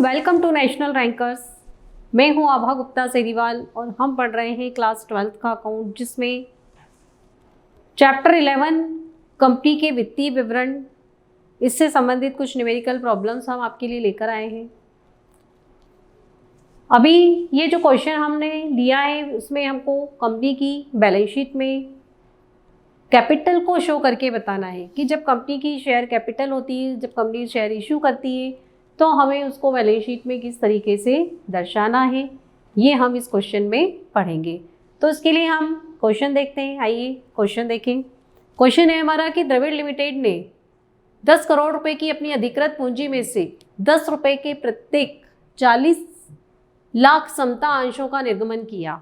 Welcome to national rankers. मैं हूं आभा गुप्ता सेरीवाल और हम पढ़ रहे हैं क्लास 12th का अकाउंट, जिसमें चैप्टर 11 कंपनी के वित्तीय विवरण, इससे संबंधित कुछ न्यूमेरिकल प्रॉब्लम्स हम आपके लिए लेकर आए हैं। अभी ये जो क्वेश्चन हमने लिया है उसमें हमको कंपनी की बैलेंस शीट में कैपिटल को शो करके बताना है कि जब कंपनी की शेयर कैपिटल होती है, जब कंपनी शेयर इशू करती है तो हमें उसको बैलेंस शीट में किस तरीके से दर्शाना है, ये हम इस क्वेश्चन में पढ़ेंगे। तो इसके लिए हम क्वेश्चन देखते हैं। आइए क्वेश्चन देखें। क्वेश्चन है हमारा कि द्रविड़ लिमिटेड ने 10 करोड़ रुपए की अपनी अधिकृत पूंजी में से 10 रुपए के प्रत्येक 40 लाख समता अंशों का निर्गमन किया।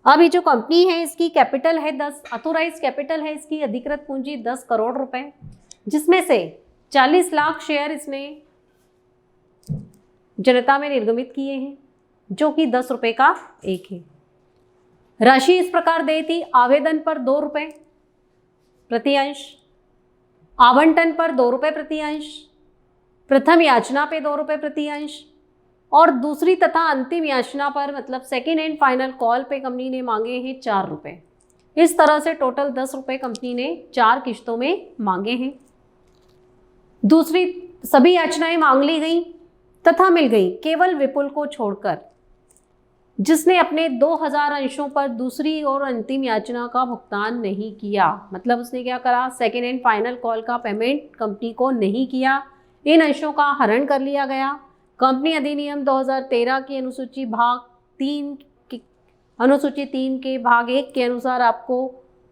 अब ये जो कंपनी है इसकी कैपिटल है 10, ऑथोराइज कैपिटल है इसकी, अधिकृत पूंजी 10 करोड़ रुपए, जिसमें से 40 लाख शेयर इसने जनता में निर्गमित किए हैं, जो कि 10 रुपए का एक है। राशि इस प्रकार दी थी: आवेदन पर 2 रुपए प्रति अंश, आवंटन पर 2 रुपए प्रति अंश, प्रथम याचना पे 2 रुपए प्रति अंश और दूसरी तथा अंतिम याचना पर, मतलब सेकेंड एंड फाइनल कॉल पे कंपनी ने मांगे हैं 4 रुपए। इस तरह से टोटल 10 रुपए कंपनी ने 4 किश्तों में मांगे हैं। दूसरी सभी याचनाएं मांग ली गई तथा मिल गई, केवल विपुल को छोड़कर, जिसने अपने 2000 अंशों पर दूसरी और अंतिम याचना का भुगतान नहीं किया। मतलब उसने क्या करा, सेकेंड एंड फाइनल कॉल का पेमेंट कंपनी को नहीं किया। इन अंशों का हरण कर लिया गया। कंपनी अधिनियम 2013 की अनुसूची 3 के भाग 1 के अनुसार आपको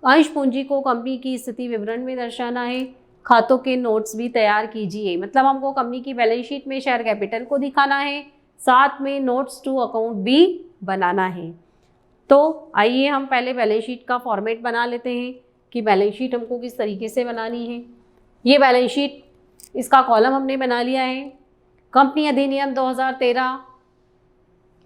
अंश पूंजी को कंपनी की स्थिति विवरण में दर्शाना है। खातों के नोट्स भी तैयार कीजिए। मतलब हमको कंपनी की बैलेंस शीट में शेयर कैपिटल को दिखाना है, साथ में नोट्स टू अकाउंट भी बनाना है। तो आइए हम पहले बैलेंस शीट का फॉर्मेट बना लेते हैं कि बैलेंस शीट हमको किस तरीके से बनानी है। ये बैलेंस शीट, इसका कॉलम हमने बना लिया है। कंपनी अधिनियम 2013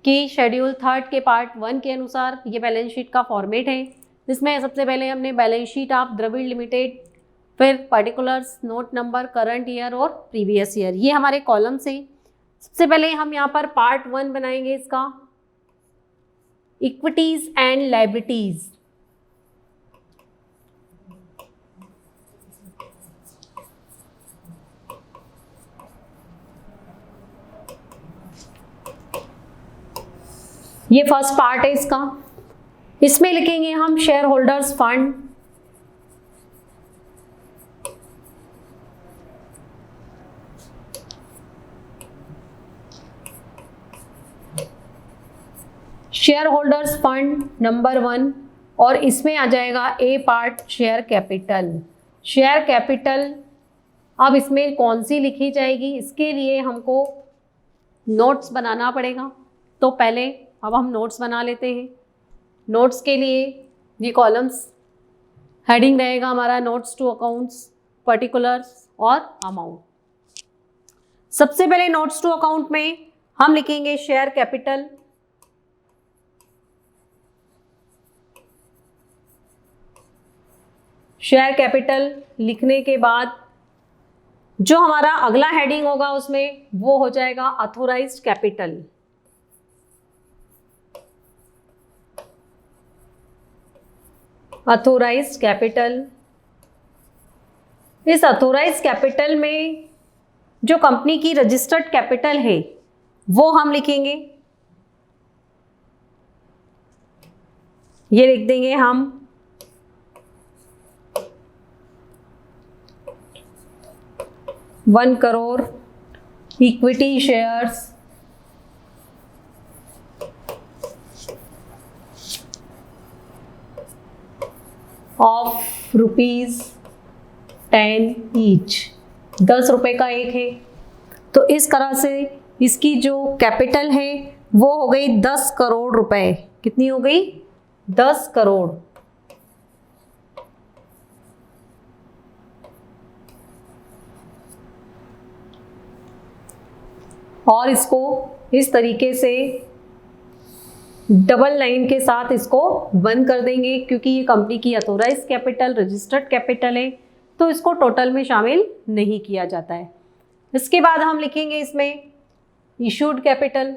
की शेड्यूल 3 के पार्ट 1 के अनुसार ये बैलेंस शीट का फॉर्मेट है। जिसमें सबसे पहले हमने balance sheet of Dravid limited, फिर particulars, note number, current year और प्रीवियस ईयर, ये हमारे कॉलम से। सबसे पहले हम यहाँ पर पार्ट 1 बनाएंगे इसका, इक्विटीज एंड लायबिलिटीज। ये फर्स्ट पार्ट है इसका। इसमें लिखेंगे हम share holders fund, share holders fund number 1, और इसमें आ जाएगा a part share capital. Share capital अब इसमें कौन सी लिखी जाएगी, इसके लिए हमको नोट्स बनाना पड़ेगा। तो पहले अब हम नोट्स बना लेते हैं। नोट्स के लिए ये कॉलम्स, हेडिंग रहेगा हमारा नोट्स टू अकाउंट्स, पर्टिकुलर्स और अमाउंट। सबसे पहले नोट्स टू अकाउंट में हम लिखेंगे शेयर कैपिटल। शेयर कैपिटल लिखने के बाद जो हमारा अगला हेडिंग होगा उसमें वो हो जाएगा ऑथोराइज्ड कैपिटल। ऑथोराइज्ड कैपिटल, इस ऑथोराइज्ड कैपिटल में जो कंपनी की रजिस्टर्ड कैपिटल है वो हम लिखेंगे। ये लिख देंगे हम 1 crore equity shares of ₹10 each, 10 रुपए का एक है। तो इस तरह से इसकी जो कैपिटल है वो हो गई 10 करोड़ रुपए। कितनी हो गई? 10 करोड़। और इसको इस तरीके से डबल लाइन के साथ इसको बंद कर देंगे, क्योंकि ये कंपनी की ऑथोराइज्ड कैपिटल, रजिस्टर्ड कैपिटल है, तो इसको टोटल में शामिल नहीं किया जाता है। इसके बाद हम लिखेंगे इसमें इशूड कैपिटल,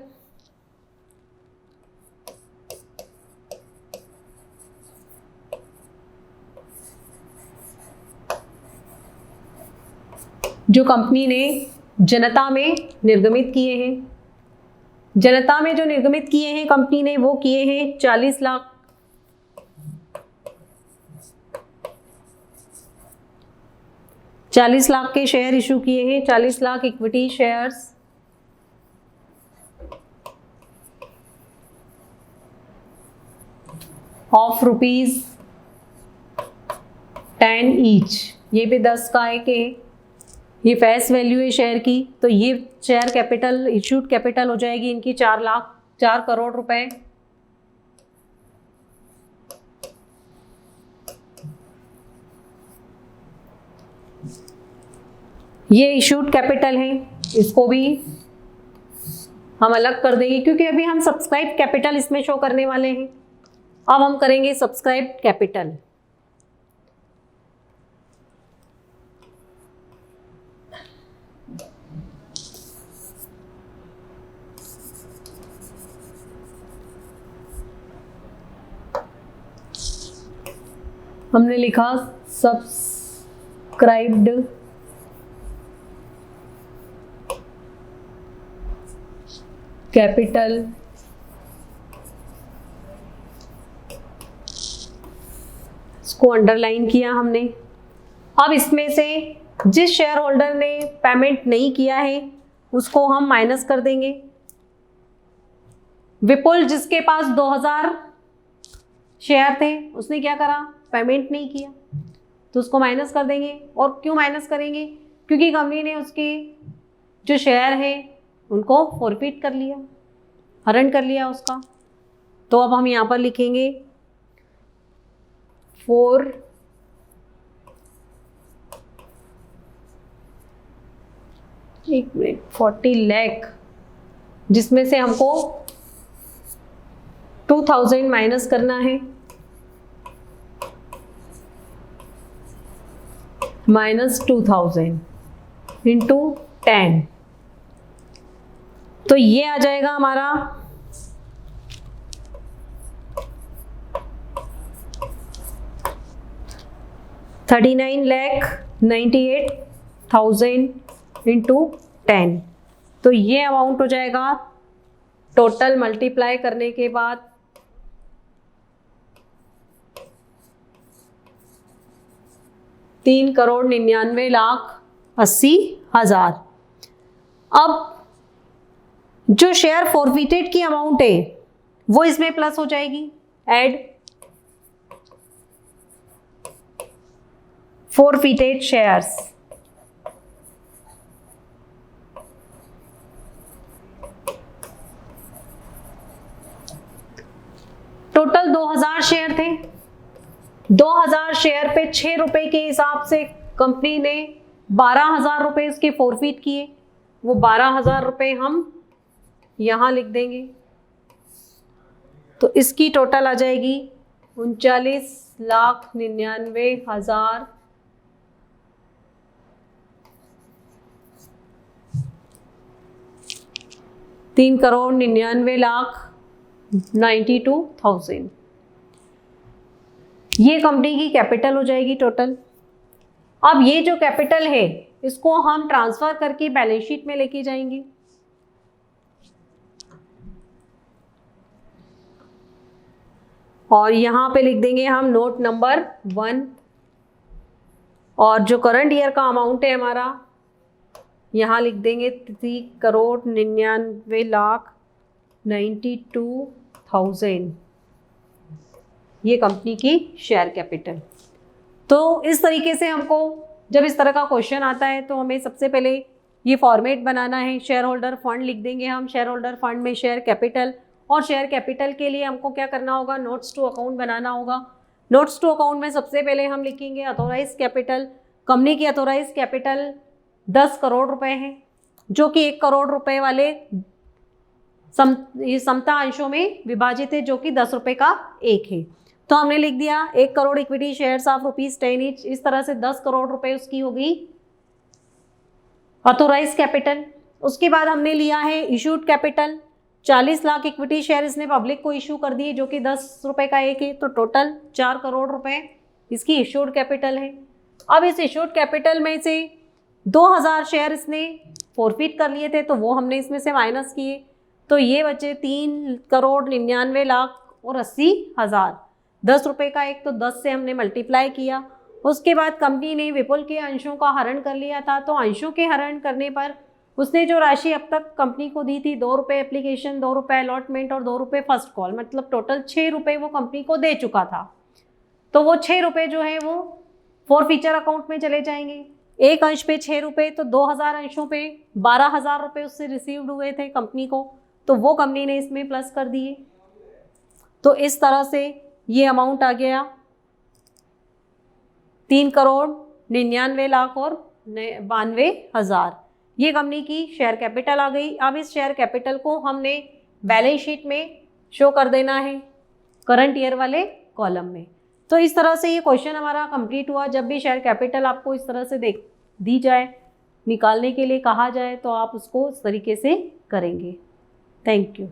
जो कंपनी ने जनता में निर्गमित किए हैं, जनता में जो निर्गमित किए हैं कंपनी ने, वो किए हैं 40 लाख। चालीस लाख के शेयर इशू किए हैं, 40 lakh equity shares of ₹10 each. ये भी 10 का है कि ये फेस वैल्यू है शेयर की, तो ये शेयर कैपिटल, इशूड कैपिटल हो जाएगी इनकी 4 करोड़ रुपए। ये इशूड कैपिटल है, इसको भी हम अलग कर देंगे क्योंकि अभी हम सब्सक्राइब कैपिटल इसमें शो करने वाले हैं। अब हम करेंगे सब्सक्राइब कैपिटल। हमने लिखा सब्सक्राइब्ड कैपिटल इसको अंडरलाइन किया हमने। अब इसमें से जिस शेयर होल्डर ने पेमेंट नहीं किया है उसको हम माइनस कर देंगे। विपुल जिसके पास 2000 शेयर थे, उसने क्या करा, पेमेंट नहीं किया, तो उसको माइनस कर देंगे। और क्यों माइनस करेंगे, क्योंकि कंपनी ने उसके जो शेयर है उनको फॉरफिट कर लिया, हरण कर लिया उसका। तो अब हम यहाँ पर लिखेंगे 40 लाख, जिसमें से हमको 2000 माइनस करना है, -2000 इंटू 10, तो ये आ जाएगा हमारा 39,98,000 इंटू 10। तो ये अमाउंट हो जाएगा टोटल मल्टीप्लाई करने के बाद 3,99,80,000। अब जो शेयर फॉरफिटेड की अमाउंट है वो इसमें प्लस हो जाएगी, add forfeited shares. Total 2000 share थे, 2000 शेयर पे 6 रुपए के हिसाब से कंपनी ने 12,000 रुपए उसके फॉरफिट किए। वो 12,000 रुपए हम यहां लिख देंगे, तो इसकी टोटल आ जाएगी 39,99,000 3,99,92,000। ये कंपनी की कैपिटल हो जाएगी टोटल। अब ये जो कैपिटल है इसको हम ट्रांसफर करके बैलेंस शीट में लेके जाएंगे। और यहाँ पे लिख देंगे हम नोट नंबर 1, और जो करंट ईयर का अमाउंट है हमारा यहाँ लिख देंगे 3,99,92,000। ये कंपनी की शेयर कैपिटल। तो इस तरीके से हमको जब इस तरह का क्वेश्चन आता है तो हमें सबसे पहले ये फॉर्मेट बनाना है। शेयर होल्डर फंड लिख देंगे हम, शेयर होल्डर फंड में शेयर कैपिटल, और शेयर कैपिटल के लिए हमको क्या करना होगा, नोट्स टू अकाउंट बनाना होगा। नोट्स टू अकाउंट में सबसे पहले हम लिखेंगे अथॉराइज कैपिटल। कंपनी की अथॉराइज कैपिटल 10 करोड़ रुपए है, जो कि 1 करोड़ रुपए वाले समता अंशों में विभाजित है, जो कि 10 रुपए का एक है। तो हमने लिख दिया 1 crore equity shares of ₹10 each. इस तरह से 10 करोड़ रुपए उसकी होगी अथॉराइज कैपिटल। उसके बाद हमने लिया है issued capital, 40 lakh equity share इसने पब्लिक को इशू कर दिए जो कि 10 रुपए का एक है, तो टोटल 4 करोड़ रुपए इसकी इशूड कैपिटल है। अब इस इशूड कैपिटल में से 2000 शेयर इसने फॉरफिट कर लिए थे, तो वो हमने इसमें से माइनस किए, तो ये बचे 3,99,80,000। 10 रुपए का एक, तो 10 से हमने मल्टीप्लाई किया। उसके बाद कंपनी ने विपुल के अंशों का हरण कर लिया था, तो अंशों के हरण करने पर उसने जो राशि अब तक कंपनी को दी थी, 2 रुपये एप्लीकेशन, 2 रुपये अलॉटमेंट और 2 रुपये फर्स्ट कॉल, मतलब टोटल 6 रुपये वो कंपनी को दे चुका था। तो वो 6 रुपये जो है वो फॉरफीचर अकाउंट में चले जाएंगे। एक अंश पे 6 रुपये, तो 2000 अंशों पे 12,000 रुपये उससे रिसीव्ड हुए थे कंपनी को, तो वो कंपनी ने इसमें प्लस कर दिए। तो इस तरह से ये अमाउंट आ गया 3,99,92,000। ये कंपनी की शेयर कैपिटल आ गई। अब इस शेयर कैपिटल को हमने बैलेंस शीट में शो कर देना है करंट ईयर वाले कॉलम में। तो इस तरह से ये क्वेश्चन हमारा कंप्लीट हुआ। जब भी शेयर कैपिटल आपको इस तरह से दी जाए, निकालने के लिए कहा जाए, तो आप उसको इस तरीके से करेंगे। Thank you.